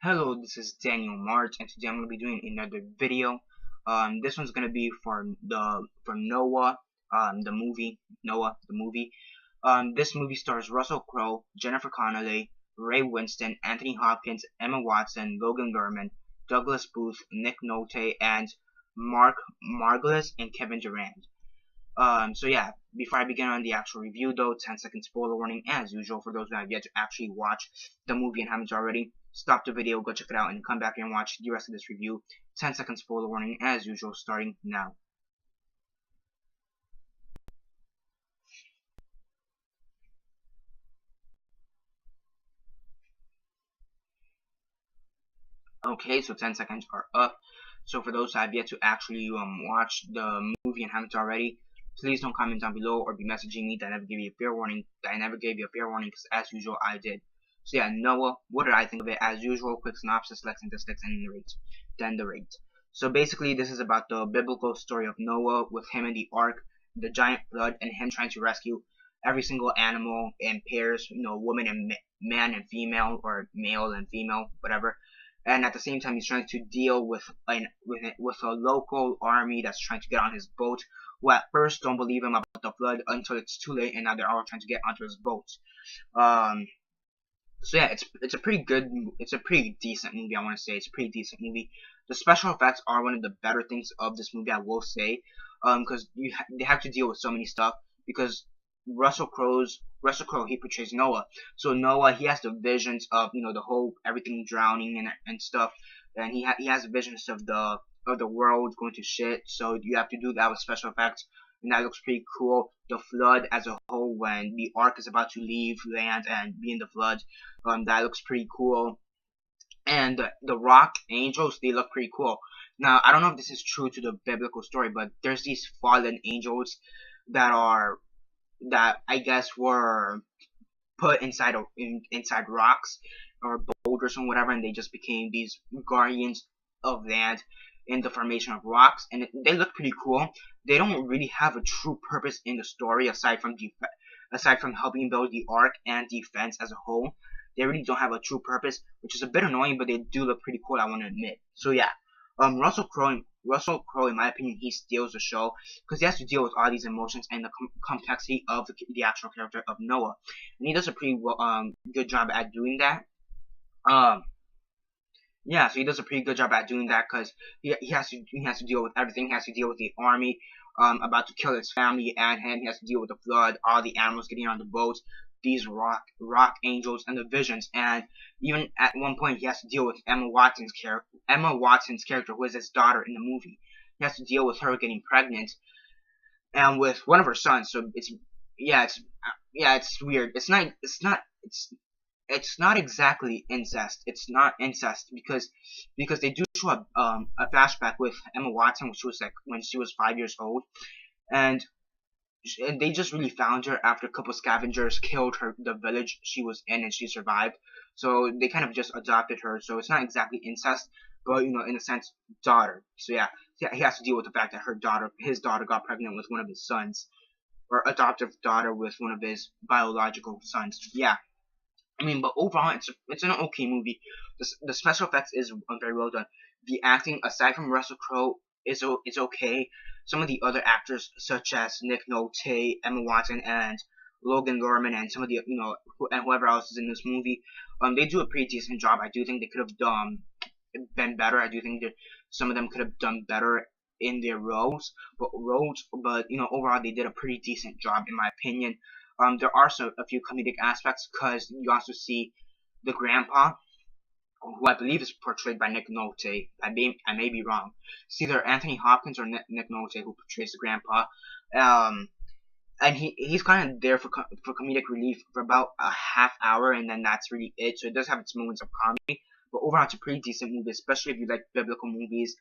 Hello, this is Daniel Mart, and today I'm going to be doing another video. This one's going to be for Noah, the movie. This movie stars Russel Crowe, Jennifer Connelly, Ray Winston, Anthony Hopkins, Emma Watson, Logan Lerman, Douglas Booth, Nick Nolte, and Mark Margolis and Kevin Durant. So yeah, before I begin on the actual review though, 10-second spoiler warning as usual for those who have yet to actually watch the movie and haven't already. Stop the video, go check it out, and come back here and watch the rest of this review. 10-second spoiler warning as usual, starting now. Okay, so 10 seconds are up. So for those who have yet to actually watch the movie and haven't already, please don't comment down below or be messaging me that I never gave you a fair warning. Because as usual I did. So yeah, Noah, what did I think of it? As usual, quick synopsis, let's into sticks and then the rate. So basically, this is about the biblical story of Noah with him and the ark, the giant flood, and him trying to rescue every single animal in pairs, woman and man and female, or male and female, whatever. And at the same time, he's trying to deal with a local army that's trying to get on his boat, who at first don't believe him about the flood until it's too late, and now they're all trying to get onto his boat. So yeah, it's a pretty decent movie. I want to say it's a pretty decent movie. The special effects are one of the better things of this movie, I will say, because they have to deal with so many stuff. Because Russel Crowe, he portrays Noah. So Noah, he has the visions of the whole everything drowning and stuff, and he has visions of the world going to shit. So you have to do that with special effects, and that looks pretty cool. The flood as a whole, when the ark is about to leave land and be in the flood, that looks pretty cool. And the rock angels, they look pretty cool. Now, I don't know if this is true to the biblical story, but there's these fallen angels that I guess were put inside rocks or boulders or whatever, and they just became these guardians of land in the formation of rocks, and they look pretty cool. They don't really have a true purpose in the story aside from helping build the ark and defense as a whole. They really don't have a true purpose, which is a bit annoying, but they do look pretty cool, I want to admit. So yeah, Russel Crowe, in my opinion, he steals the show because he has to deal with all these emotions and the complexity of the actual character of Noah, and he does a pretty good job at doing that. Yeah, so he does a pretty good job at doing that because he has to deal with everything. He has to deal with the army about to kill his family and him. He has to deal with the flood, all the animals getting on the boats, these rock angels, and the visions. And even at one point, he has to deal with Emma Watson's character, who is his daughter in the movie. He has to deal with her getting pregnant and with one of her sons. So it's weird. It's not exactly incest. It's not incest because they do show a flashback with Emma Watson when she was 5 years old, and they just really found her after a couple scavengers killed the village she was in, and she survived. So they kind of just adopted her. So it's not exactly incest, but in a sense, daughter. So yeah, he has to deal with the fact that his daughter got pregnant with one of his sons, or adoptive daughter with one of his biological sons. Yeah. I mean, but overall, it's an okay movie. The special effects is very well done. The acting, aside from Russel Crowe, is okay. Some of the other actors, such as Nick Nolte, Emma Watson, and Logan Lerman, and some of the and whoever else is in this movie, they do a pretty decent job. I do think they could have been better. I do think that some of them could have done better in their roles, but overall they did a pretty decent job in my opinion. There are a few comedic aspects because you also see the grandpa, who I believe is portrayed by Nick Nolte. I may be wrong. It's either Anthony Hopkins or Nick Nolte who portrays the grandpa. And he's kind of there for comedic relief for about a half hour, and then that's really it. So it does have its moments of comedy, but overall it's a pretty decent movie, especially if you like biblical movies.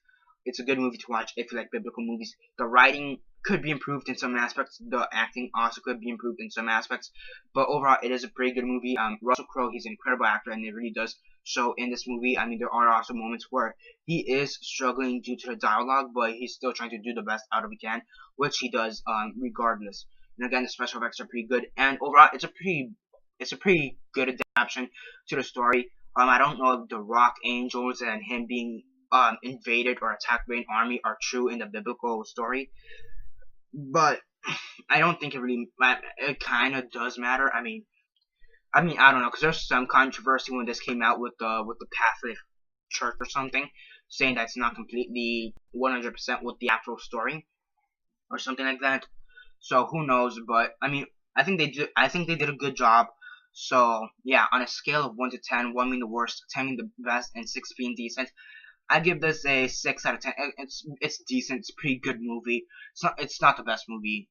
It's a good movie to watch if you like biblical movies. The writing could be improved in some aspects. The acting also could be improved in some aspects. But overall, it is a pretty good movie. Russel Crowe, he's an incredible actor, and it really does show in this movie. I mean, there are also moments where he is struggling due to the dialogue, but he's still trying to do the best out of he can, which he does regardless. And again, the special effects are pretty good. And overall, it's a pretty good adaptation to the story. I don't know if the rock angels and him being invaded or attacked by an army are true in the biblical story, but I don't think it really it kind of does matter. I don't know, because there's some controversy when this came out with the Catholic Church or something, saying that it's not completely 100% with the actual story or something like that. So who knows? But I mean, I think they did a good job. So yeah, on a scale of 1 to 10, 1 being the worst, 10 being the best, and 6 being decent, I give this a 6 out of 10. It's decent. It's a pretty good movie. It's not the best movie.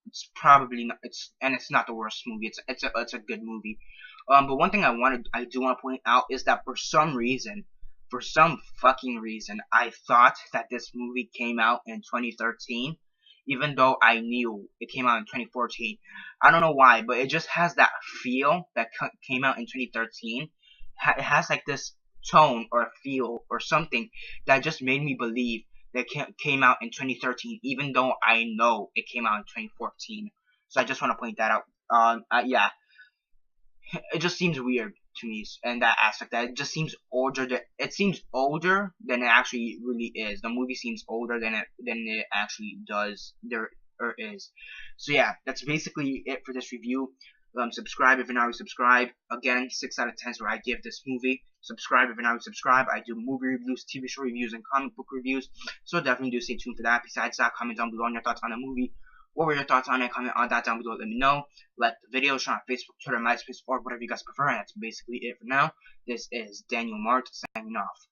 It's probably not. It's not the worst movie. It's a good movie. But one thing I do want to point out is that for some fucking reason, I thought that this movie came out in 2013, even though I knew it came out in 2014. I don't know why, but it just has that feel that came out in 2013. It has like this tone or feel or something that just made me believe that came out in 2013, even though I know it came out in 2014. So I just want to point that out. Yeah, it just seems weird to me in that aspect. That it just seems older. It seems older than it actually really is. The movie seems older than it actually does. There or is. So yeah, that's basically it for this review. Subscribe if you're not already subscribed. Again, 6 out of 10 is where I give this movie. Subscribe if you're not already subscribed. I do movie reviews, TV show reviews, and comic book reviews. So definitely do stay tuned for that. Besides that, comment down below on your thoughts on the movie. What were your thoughts on it? Comment on that down below. Let me know. Like the video, share on Facebook, Twitter, MySpace, or whatever you guys prefer. And that's basically it for now. This is Daniel Mart signing off.